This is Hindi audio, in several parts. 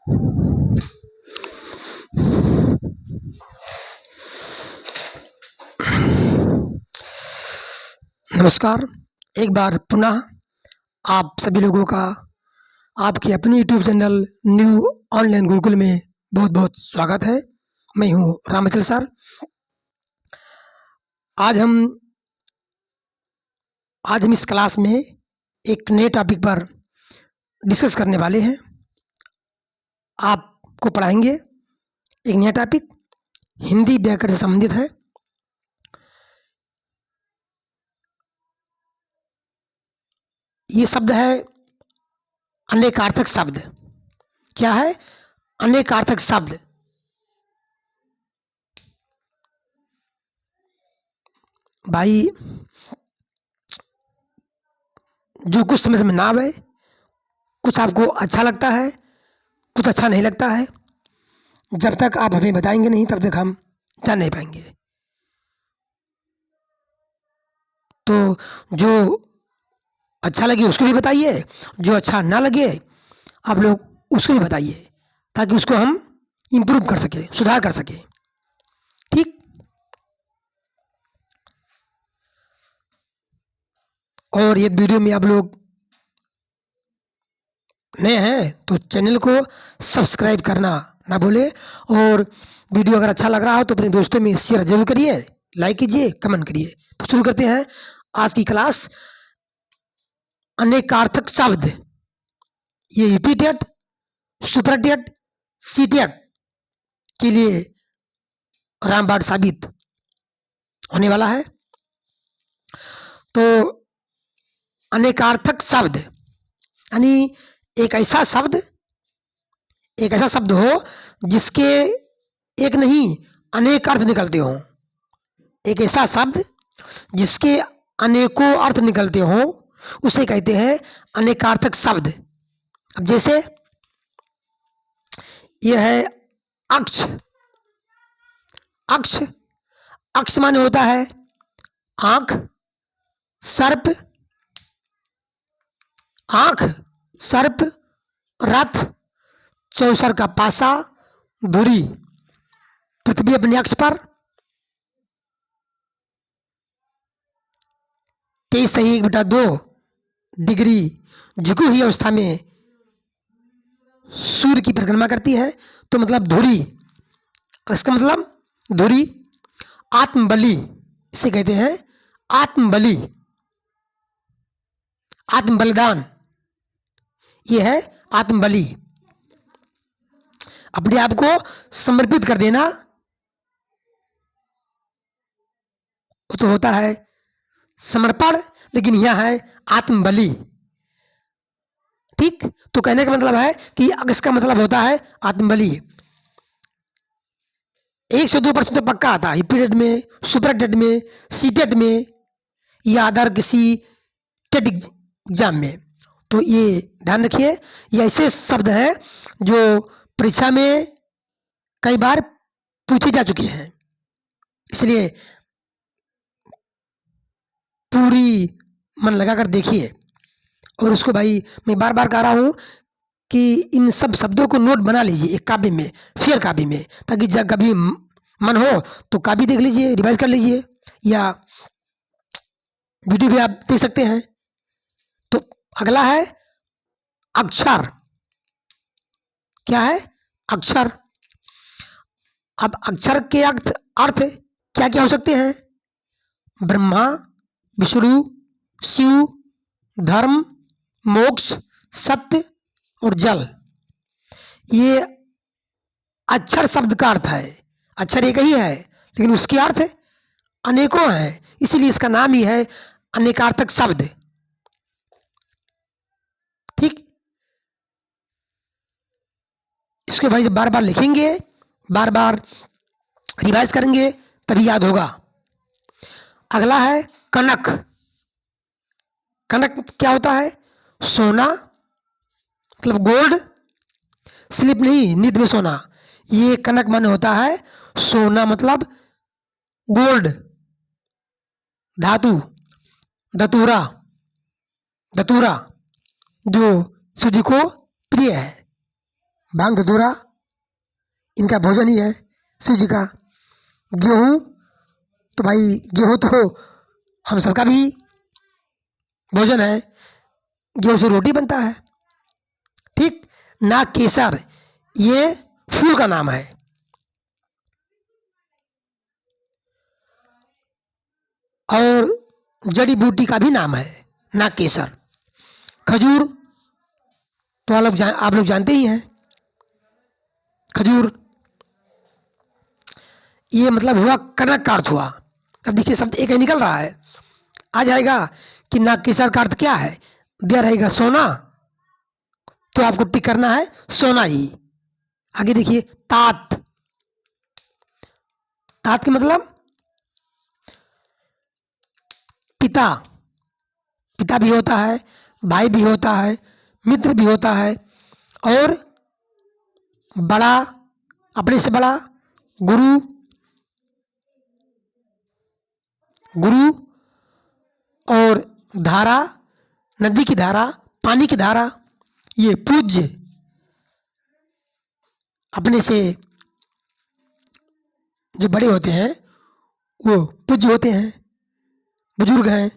नमस्कार। एक बार पुनः आप सभी लोगों का आपके अपने YouTube channel new online Gurukul में बहुत बहुत स्वागत है। मैं हूँ रामाचल सर। आज हम इस क्लास में एक नए टॉपिक पर डिस्कस करने वाले हैं। आपको पढ़ाएंगे एक नया टॉपिक, हिंदी व्याकरण से संबंधित है। ये शब्द है अनेकार्थक शब्द। क्या है? अनेकार्थक शब्द। भाई, जो कुछ समझ में ना आवे, कुछ आपको अच्छा लगता है, कुछ अच्छा नहीं लगता है, जब तक आप हमें बताएंगे नहीं तब तक हम जान नहीं पाएंगे। तो जो अच्छा लगे उसको भी बताइए, जो अच्छा ना लगे आप लोग उसको भी बताइए, ताकि उसको हम इम्प्रूव कर सके, सुधार कर सके। ठीक? और ये वीडियो में आप लोग नए हैं तो चैनल को सब्सक्राइब करना ना भूले, और वीडियो अगर अच्छा लग रहा हो तो अपने दोस्तों में शेयर जरूर करिए, लाइक कीजिए, कमेंट करिए। तो शुरू करते हैं आज की क्लास। अनेकार्थक शब्द, ये UP TET, super TET, C TET के लिए रामबाण साबित होने वाला है। तो अनेकार्थक शब्द यानी एक ऐसा शब्द हो जिसके एक नहीं अनेक अर्थ निकलते हों। एक ऐसा शब्द जिसके अनेकों अर्थ निकलते हों उसे कहते हैं अनेकार्थक शब्द। अब जैसे यह है अक्ष। अक्ष अक्ष माने होता है आंख, सर्प, रथ, चौसर का पासा, धुरी। पृथ्वी अपने अक्ष पर 23.1/2 डिग्री झुकी हुई अवस्था में सूर्य की परिक्रमा करती है। तो मतलब धुरी, इसका मतलब धुरी आत्मबली, इसे कहते हैं आत्मबली, आत्मबलिदान। ये है आत्मबली, अपने आप को समर्पित कर देना, तो होता है समर्पण, लेकिन यह है आत्मबली। ठीक? तो कहने का मतलब है कि इसका मतलब होता है आत्मबली। 1 से 2% तो पक्का आता है यूपी टेट में, सुपर टेट में, सी टेट में या अदर किसी टेट एग्जाम में। तो ये ध्यान रखिए, ये ऐसे शब्द हैं जो परीक्षा में कई बार पूछे जा चुके हैं, इसलिए पूरी मन लगाकर देखिए। और उसको भाई मैं बार बार कह रहा हूँ कि इन सब शब्दों को नोट बना लीजिए एक कापी में, फेयर कापी में, ताकि जब कभी मन हो तो कापी देख लीजिए, रिवाइज कर लीजिए, या वीडियो भी आप देख सकते हैं। तो अगला है अक्षर। क्या है? अक्षर। अब अक्षर के अर्थ क्या क्या हो सकते हैं? ब्रह्मा, विष्णु, शिव, धर्म, मोक्ष, सत्य और जल। ये अक्षर शब्द का अर्थ है। अक्षर एक ही है लेकिन उसके अर्थ अनेकों हैं, इसीलिए इसका नाम ही है अनेकार्थक शब्द। ठीक? इसको भाई जब बार बार लिखेंगे, बार बार रिवाइज करेंगे तभी याद होगा। अगला है कनक। कनक क्या होता है? सोना, मतलब गोल्ड, स्लिप नहीं, नींद में सोना। ये कनक माने होता है सोना, मतलब गोल्ड, धातु, धतूरा, जो शिव जी को प्रिय है, भांग धतूरा इनका भोजन ही है शिव जी का। गेहूँ, तो भाई गेहूँ तो हम सबका भी भोजन है, गेहूँ से रोटी बनता है। ठीक। नागकेसर ये फूल का नाम है। और जड़ी बूटी का भी नाम है नागकेसर। खजूर तो आप लोग जानते ही हैं। खजूर ये मतलब हुआ कनक का अर्थ हुआ। अब देखिए शब्द एक ही निकल रहा है। आ जाएगा कि नागकेसर का अर्थ क्या है, दिया रहेगा सोना, तो आपको टिक करना है सोना ही। आगे देखिए तात। तात के मतलब पिता। पिता भी होता है, भाई भी होता है, मित्र भी होता है, और बड़ा, अपने से बड़ा, गुरु। गुरु और धारा, नदी की धारा, पानी की धारा। ये पूज्य, अपने से जो बड़े होते हैं वो पूज्य होते हैं, बुजुर्ग हैं,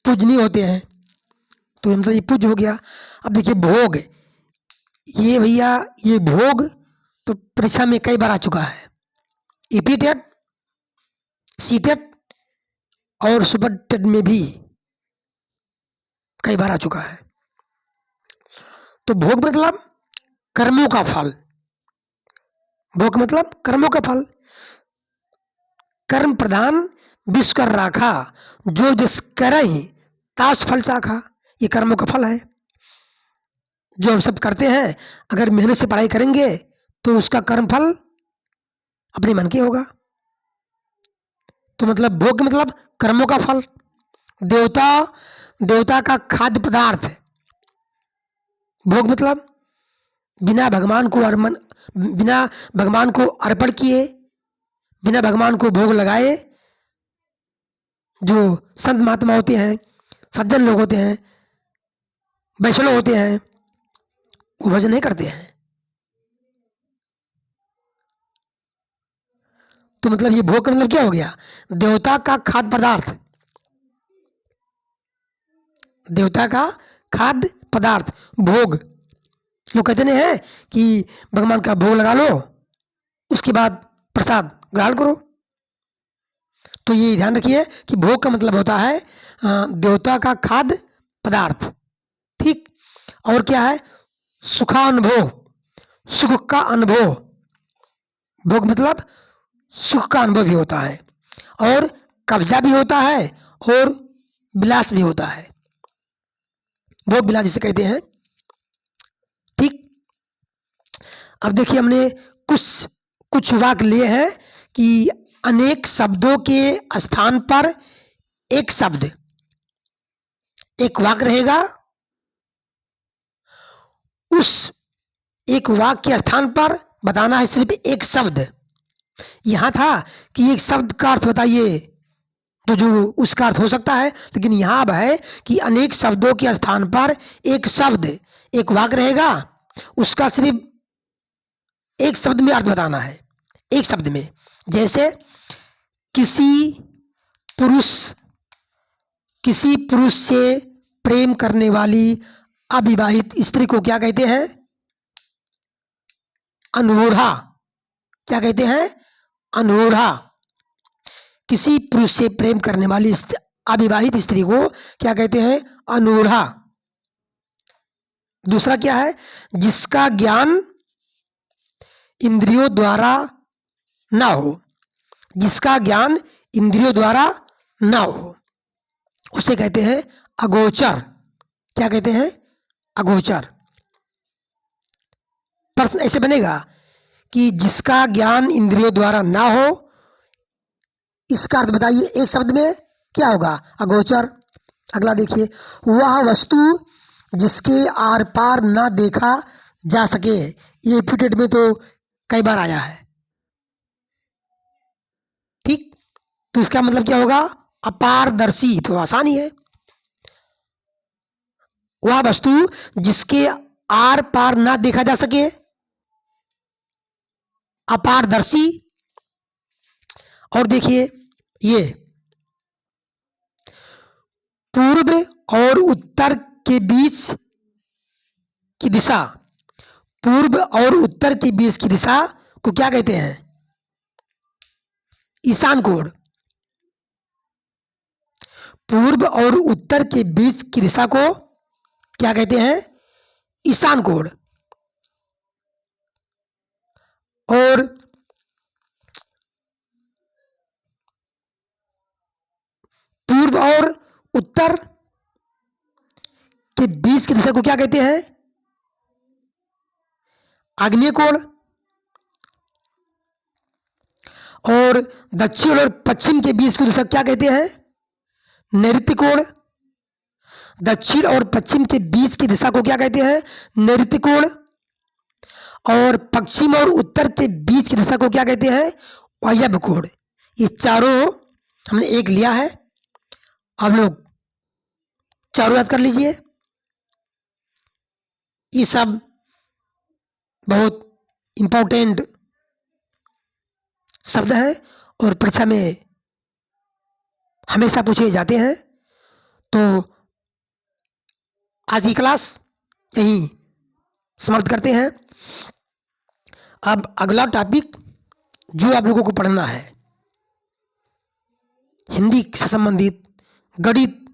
पूजनीय होते हैं, तो मतलब ये पूज्य हो गया। अब देखिए भोग, ये भैया ये भोग तो परीक्षा में कई बार आ चुका है। ईपीटेट, सीटेट और सुपर टेट में भी कई बार आ चुका है। तो भोग मतलब कर्मों का फल। भोग मतलब कर्मों का फल। कर्म प्रधान विश्व कर राखा, जो जिस करहि तास फल चाखा। ये कर्मों का फल है जो हम सब करते हैं। अगर मेहनत से पढ़ाई करेंगे तो उसका कर्म फल अपने मन के होगा। तो मतलब भोग मतलब कर्मों का फल। देवता, देवता का खाद्य पदार्थ। भोग मतलब बिना भगवान को अर्पण, बिना भगवान को अर्पण किए, बिना भगवान को भोग लगाए, जो संत महात्मा होते हैं, सज्जन लोग होते हैं, वैष्णव होते हैं, वो भोजन नहीं करते हैं। तो मतलब ये भोग का मतलब क्या हो गया, देवता का खाद्य पदार्थ। देवता का खाद्य पदार्थ भोग। लोग कहते नहीं है कि भगवान का भोग लगा लो, उसके बाद प्रसाद ग्रहण करो। तो ये ध्यान रखिए कि भोग का मतलब होता है देवता का खाद्य पदार्थ। ठीक। और क्या है, सुखानुभव, सुख का अनुभव। भोग मतलब सुख का अनुभव भी होता है, और कब्जा भी होता है, और विलास भी होता है। भोग विलास जिसे कहते हैं। ठीक। अब देखिए हमने कुछ कुछ वाक्य लिए हैं कि अनेक शब्दों के स्थान पर एक शब्द, एक वाक्य रहेगा। उस एक वाक्य के स्थान पर बताना है सिर्फ एक शब्द। यहां था कि एक शब्द का अर्थ बताइए, तो जो उसका अर्थ हो सकता है, लेकिन यहां अब है कि अनेक शब्दों के स्थान पर एक शब्द, एक वाक्य रहेगा, उसका सिर्फ एक शब्द में अर्थ बताना है, एक शब्द में। जैसे किसी पुरुष, किसी पुरुष से प्रेम करने वाली अविवाहित स्त्री को क्या कहते हैं, अनूढ़ा। क्या कहते हैं, अनूढ़ा। किसी पुरुष से प्रेम करने वाली अविवाहित स्त्री को क्या कहते हैं, अनूढ़ा। दूसरा क्या है, जिसका ज्ञान इंद्रियों द्वारा ना हो, जिसका ज्ञान इंद्रियों द्वारा ना हो, उसे कहते हैं अगोचर। क्या कहते हैं, अगोचर। प्रश्न ऐसे बनेगा कि जिसका ज्ञान इंद्रियों द्वारा ना हो, इसका अर्थ बताइए एक शब्द में, क्या होगा, अगोचर। अगला देखिए, वह वस्तु जिसके आर पार ना देखा जा सके। ये एपिथेट में तो कई बार आया है। ठीक। तो इसका मतलब क्या होगा, अपारदर्शी। तो आसानी है, वह वस्तु जिसके आर पार ना देखा जा सके, अपारदर्शी। और देखिए ये पूर्व और उत्तर के बीच की दिशा, पूर्व और उत्तर के बीच की दिशा को क्या कहते हैं? ईशान कोण। पूर्व और उत्तर के बीच की दिशा को क्या कहते हैं? ईशान कोण। और पूर्व और उत्तर के बीच की दिशा को क्या कहते हैं? आग्नेय कोण। और दक्षिण और पश्चिम के बीच की दिशा क्या कहते हैं? नैऋत्य कोण। दक्षिण और पश्चिम के बीच की दिशा को क्या कहते हैं? नैऋत्य कोण। और पश्चिम और उत्तर के बीच की दिशा को क्या कहते हैं? वायव्य कोण। ये चारों हमने एक लिया है, आप लोग चारों याद कर लीजिए। ये सब बहुत इंपॉर्टेंट शब्द है और परीक्षा में हमेशा पूछे जाते हैं। तो आज की क्लास यहीं समाप्त करते हैं। अब अगला टॉपिक जो आप लोगों को पढ़ना है, हिंदी से संबंधित, गणित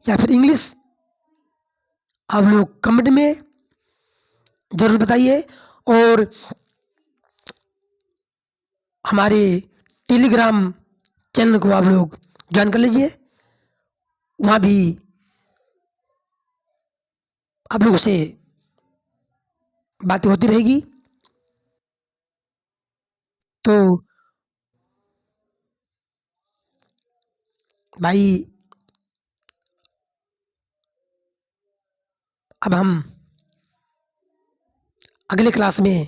या फिर इंग्लिश, आप लोग कमेंट में जरूर बताइए। और हमारे टेलीग्राम चैनल को आप लोग ज्वाइन कर लीजिए, वहाँ भी आप लोगों से बातें होती रहेगी। तो भाई अब हम अगले क्लास में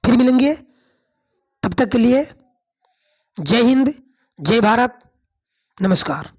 फिर मिलेंगे। तब तक के लिए जय हिंद, जय भारत, नमस्कार।